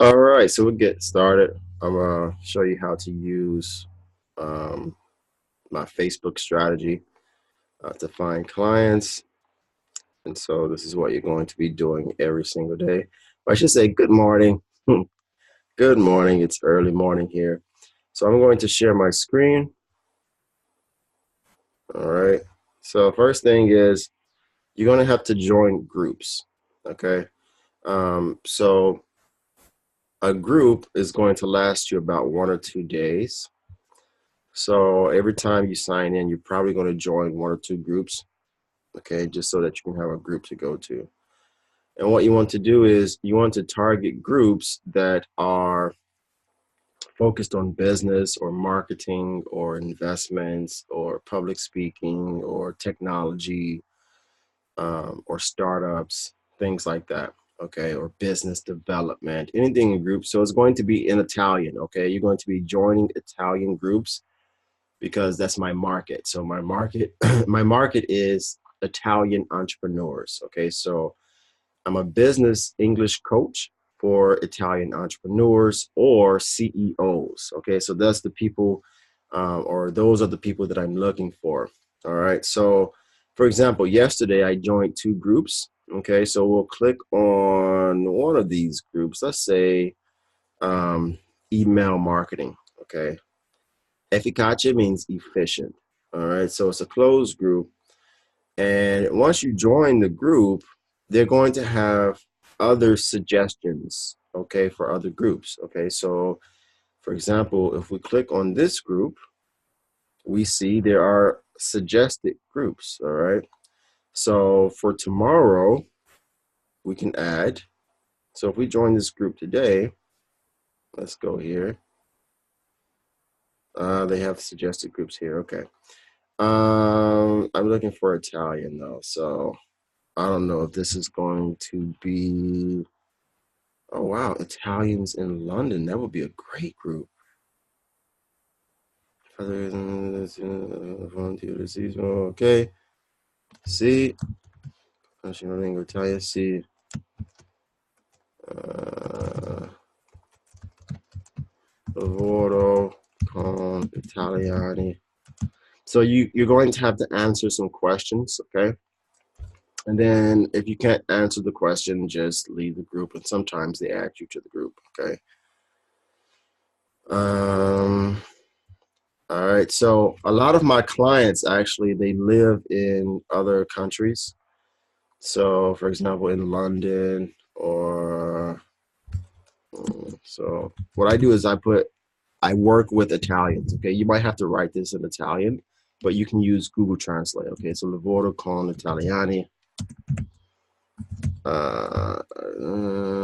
All right, so we'll get started. I'm gonna show you how to use um, my Facebook strategy to find clients. And so this is what you're going to be doing every single day. Or I should say, good morning. Good morning. It's early morning here. So I'm going to share my screen. All right. So first thing is you're going to have to join groups. Okay. So a group is going to last you about 1 or 2 days. So every time you sign in, you're probably going to join 1 or 2 groups, okay, just so that you can have a group to go to. And what you want to do is you want to target groups that are focused on business or marketing or investments or public speaking or technology or startups, things like that, okay, or business development, anything in groups. So it's going to be in Italian, okay? You're going to be joining Italian groups because that's my market. So my market, my market is Italian entrepreneurs. Okay, so I'm a business English coach for Italian entrepreneurs or CEOs. Okay, so that's the people, or those are the people that I'm looking for. All right, so for example, yesterday I joined 2 groups. Okay, so we'll click on one of these groups. Let's say um, email marketing. Okay, efficace means efficient. All right. So it's a closed group. And once you join the group, they're going to have other suggestions, okay, for other groups. Okay. So, for example, if we click on this group, we see there are suggested groups. All right. So for tomorrow, we can add. So if we join this group today, let's go here. They have suggested groups here. Okay. I'm looking for Italian though, so I don't know if this is going to be. Oh wow, Italians in London. That would be a great group. Okay. See, National Lingua Italia. See, uh, lavoro con italiani. So you're going to have to answer some questions, okay? And then if you can't answer the question, just leave the group. And sometimes they add you to the group, okay? Um, all right. So a lot of my clients actually they live in other countries. So for example, in London or so what I do is I work with Italians. Okay. You might have to write this in Italian, but you can use Google Translate. Okay. So lavoro con italiani. Uh, uh,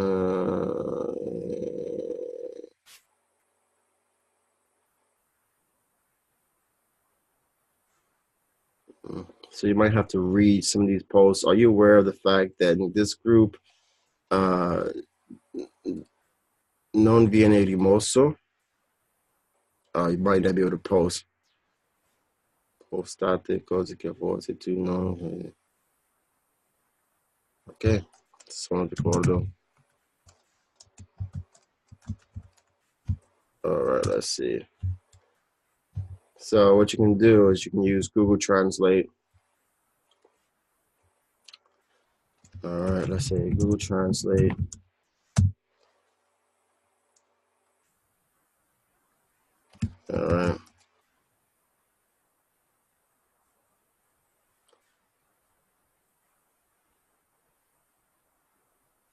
so you might have to read some of these posts. Are you aware of the fact that in this group, uh, non viene rimosso? You might not be able to postate cose che forse tu non. Ok, sono d'accordo. All right, let's see. So what you can do is you can use Google Translate. All right, let's say Google Translate. All right,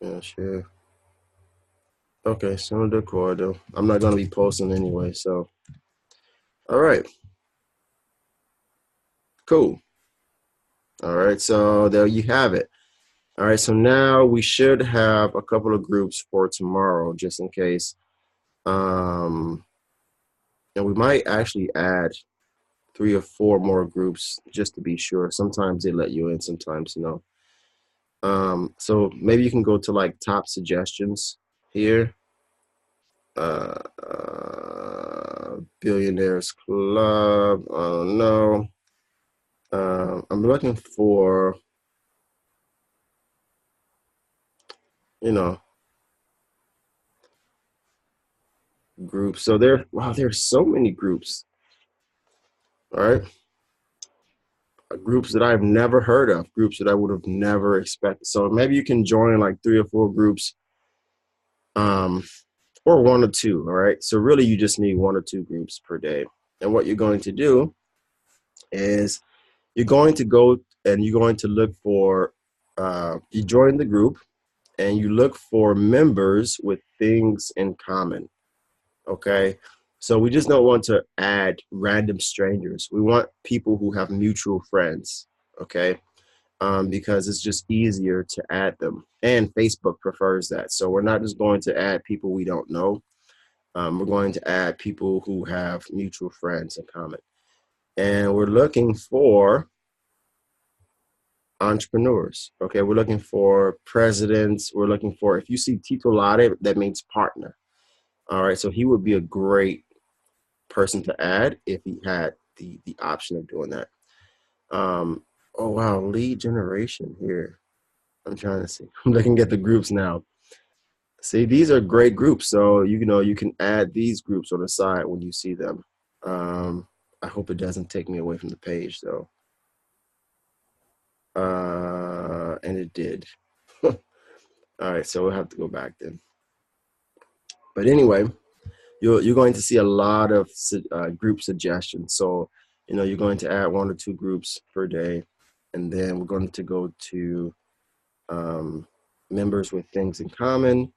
yeah, sure. Okay, sono d'accordo. I'm not gonna be posting anyway, so all right, cool. All right, so there you have it. All right, so now we should have a couple of groups for tomorrow, just in case. Um, and we might actually add 3 or 4 more groups just to be sure. Sometimes they let you in, sometimes no. So maybe you can go to like top suggestions here. Billionaires Club. I don't know. I'm looking for, you know, groups. So wow, there's so many groups. All right. Groups that I've never heard of, groups that I would have never expected. So maybe you can join like 3 or 4 groups, or 1 or 2. All right. So really you just need 1 or 2 groups per day. And what you're going to do is you're going to go and you're going to look for, you join the group and you look for members with things in common. Okay. So we just don't want to add random strangers. We want people who have mutual friends. Okay. Because it's just easier to add them. And Facebook prefers that. So we're not just going to add people we don't know. We're going to add people who have mutual friends in common. And we're looking for entrepreneurs. Okay, we're looking for presidents. We're looking for, if you see titolare, that means partner. All right, so he would be a great person to add if he had the option of doing that. Oh wow, lead generation here. I'm trying to see. I'm looking at the groups now. See, these are great groups. So you know you can add these groups on the side when you see them. I hope it doesn't take me away from the page though. And it did. All right, so we'll have to go back then. But anyway, you're going to see a lot of group suggestions. So you know you're going to add 1 or 2 groups per day, and then we're going to go to members with things in common.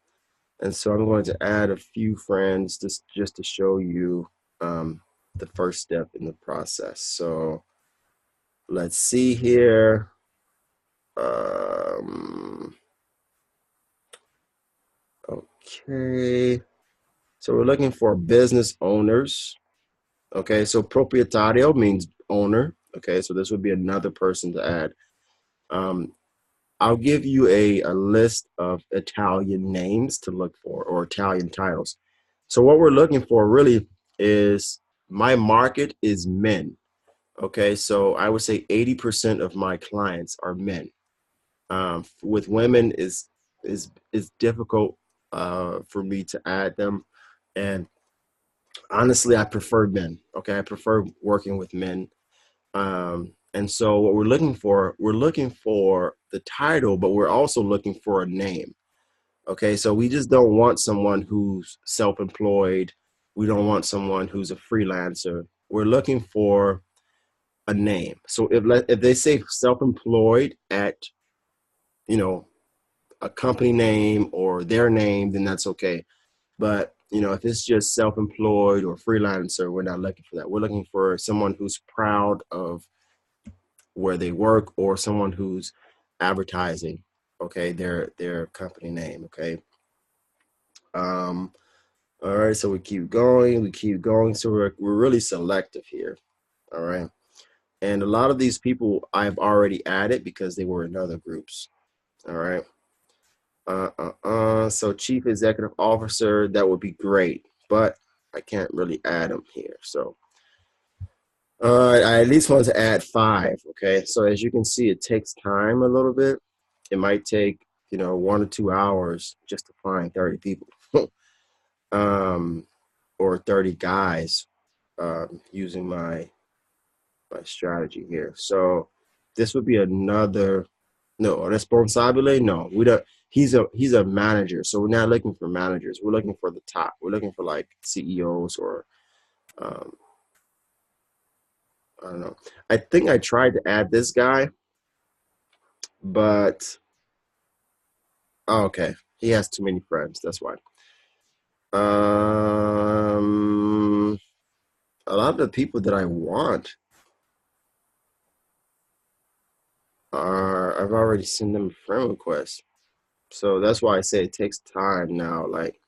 And so I'm going to add a few friends just to show you the first step in the process. So let's see here. Okay. So we're looking for business owners. Okay. So proprietario means owner. Okay. So this would be another person to add. I'll give you a list of Italian names to look for, or Italian titles. So what we're looking for really is, my market is men. Okay, so I would say 80% of my clients are men. With women is difficult for me to add them, and honestly, I prefer men. Okay, I prefer working with men. And so what we're looking for the title, but we're also looking for a name. Okay, so we just don't want someone who's self-employed. We don't want someone who's a freelancer. We're looking for a name. So if they say self-employed at, you know, a company name or their name, then that's okay. But you know, if it's just self-employed or freelancer, we're not looking for that. We're looking for someone who's proud of where they work, or someone who's advertising, okay, their company name. Okay. Um, all right, so we keep going. So we're really selective here. All right. And a lot of these people I've already added because they were in other groups. All right. So chief executive officer, that would be great, but I can't really add them here. So I at least want to add 5. Okay. So as you can see, it takes time a little bit. It might take, you know, 1 or 2 hours just to find 30 people. Or 30 guys using my strategy here. So this would be another, no, responsabile. No, we don't. He's a manager. So we're not looking for managers. We're looking for the top. We're looking for like CEOs or I don't know. I think I tried to add this guy, but oh, okay, he has too many friends. That's why. A lot of the people that I want I've already sent them a friend request. So that's why I say it takes time now. Like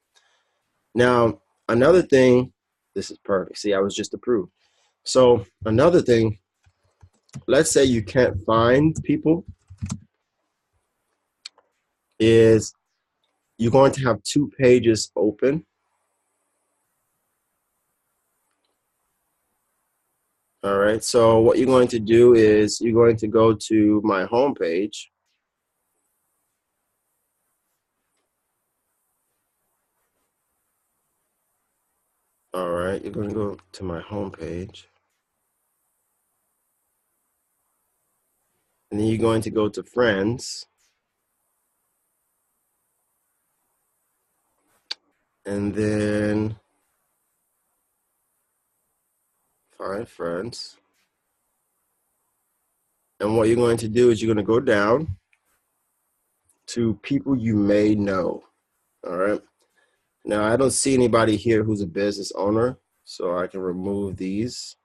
now, another thing, this is perfect. See, I was just approved. So another thing, let's say you can't find people, is you're going to have 2 pages open. All right. So what you're going to do is you're going to go to my homepage. All right, you're going to go to my home page. And then you're going to go to friends. And then find friends. And what you're going to do is you're going to go down to people you may know. All right. Now, I don't see anybody here who's a business owner, so I can remove these.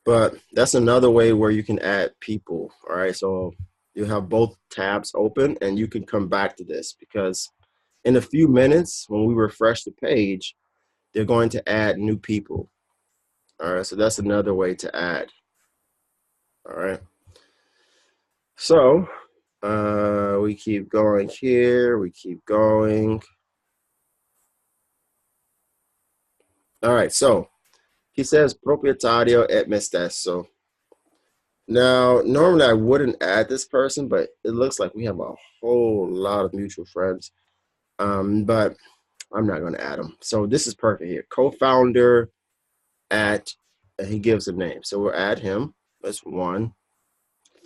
But that's another way where you can add people. All right. So you have both tabs open and you can come back to this because in a few minutes, when we refresh the page, they're going to add new people. All right. So that's another way to add. All right. So we keep going here. We keep going. All right. So he says proprietario et mestizo. Now, normally I wouldn't add this person, but it looks like we have a whole lot of mutual friends. But I'm not going to add them. So this is perfect here. Co-founder at, he gives a name. So we'll add him. That's one.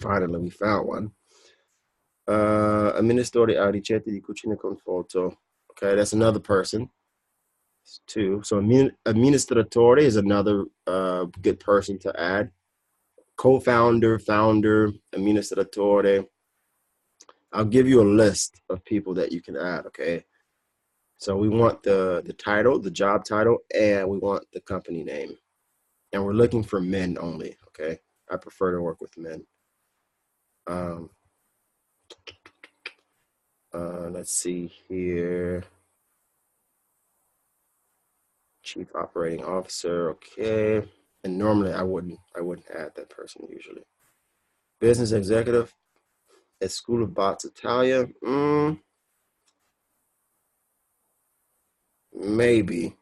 Finally, we found one. Amministratore a ricette di cucina con foto. Okay, that's another person. It's two. So amministratore is another good person to add. Co-founder, founder, amministratore. I'll give you a list of people that you can add, okay? So we want the title, the job title, and we want the company name. And we're looking for men only, okay? I prefer to work with men. Let's see here. Chief Operating Officer, okay. And normally I wouldn't add that person usually. Business Executive at School of Bots Italia. Maybe.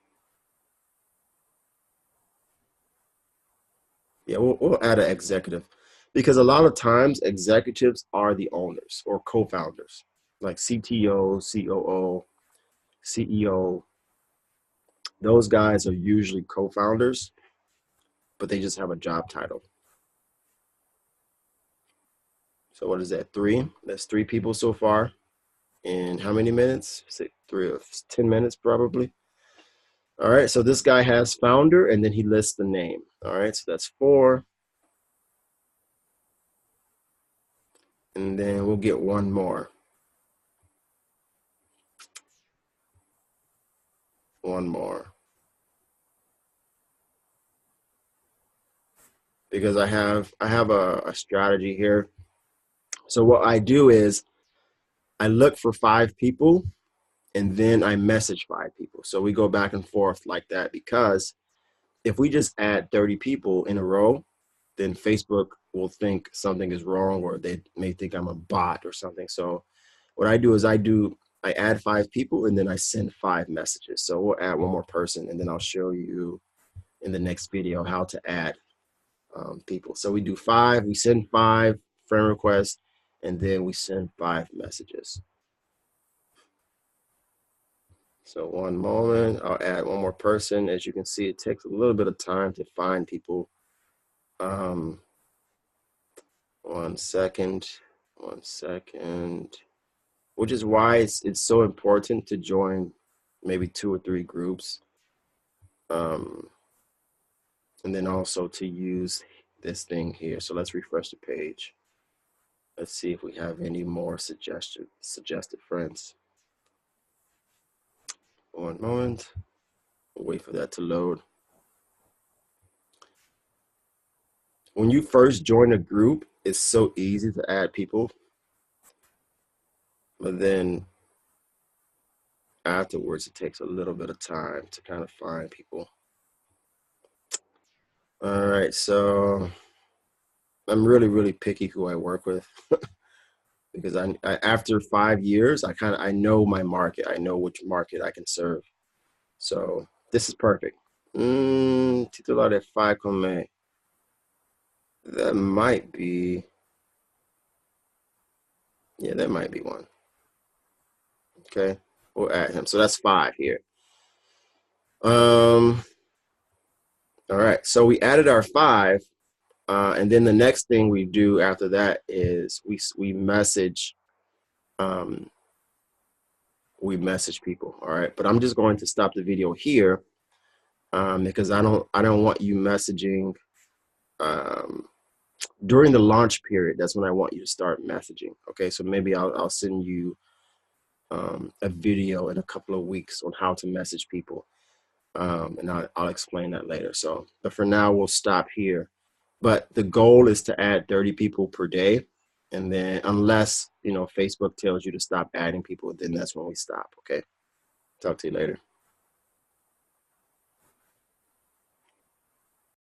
Yeah, we'll add an executive because a lot of times executives are the owners or co-founders, like CTO, COO, CEO. Those guys are usually co-founders, but they just have a job title. So what is that? Three? That's three people so far. In how many minutes? Say 10 minutes probably. All right, so this guy has founder and then he lists the name. All right, so that's four. And then we'll get one more. One more. Because I have a strategy here. So what I do is I look for five people and then I message five people. So we go back and forth like that because if we just add 30 people in a row, then Facebook will think something is wrong or they may think I'm a bot or something. So what I do is I add five people and then I send five messages. So we'll add one more person and then I'll show you in the next video how to add people. So we do five, we send five friend requests, and then we send five messages. So one moment, I'll add one more person. As you can see, it takes a little bit of time to find people. One second, which is why it's so important to join maybe 2 or 3 groups. And then also to use this thing here. So let's refresh the page. Let's see if we have any more suggested friends. One moment. We'll wait for that to load. When you first join a group, it's so easy to add people. But then afterwards, it takes a little bit of time to kind of find people. All right, so I'm really, really picky who I work with because I after 5 years, I know my market. I know which market I can serve. So this is perfect. Titular de fai con me. That might be, yeah, that might be one. Okay, we'll add him. So that's 5 here. All right. So we added our 5, and then the next thing we do after that is we message um, we message people. All right. But I'm just going to stop the video here because I don't want you messaging um, during the launch period. That's when I want you to start messaging. Okay. So maybe I'll send you a video in a couple of weeks on how to message people. And I'll explain that later. So, but for now, we'll stop here. But the goal is to add 30 people per day. And then unless, Facebook tells you to stop adding people, then that's when we stop. Okay. Talk to you later.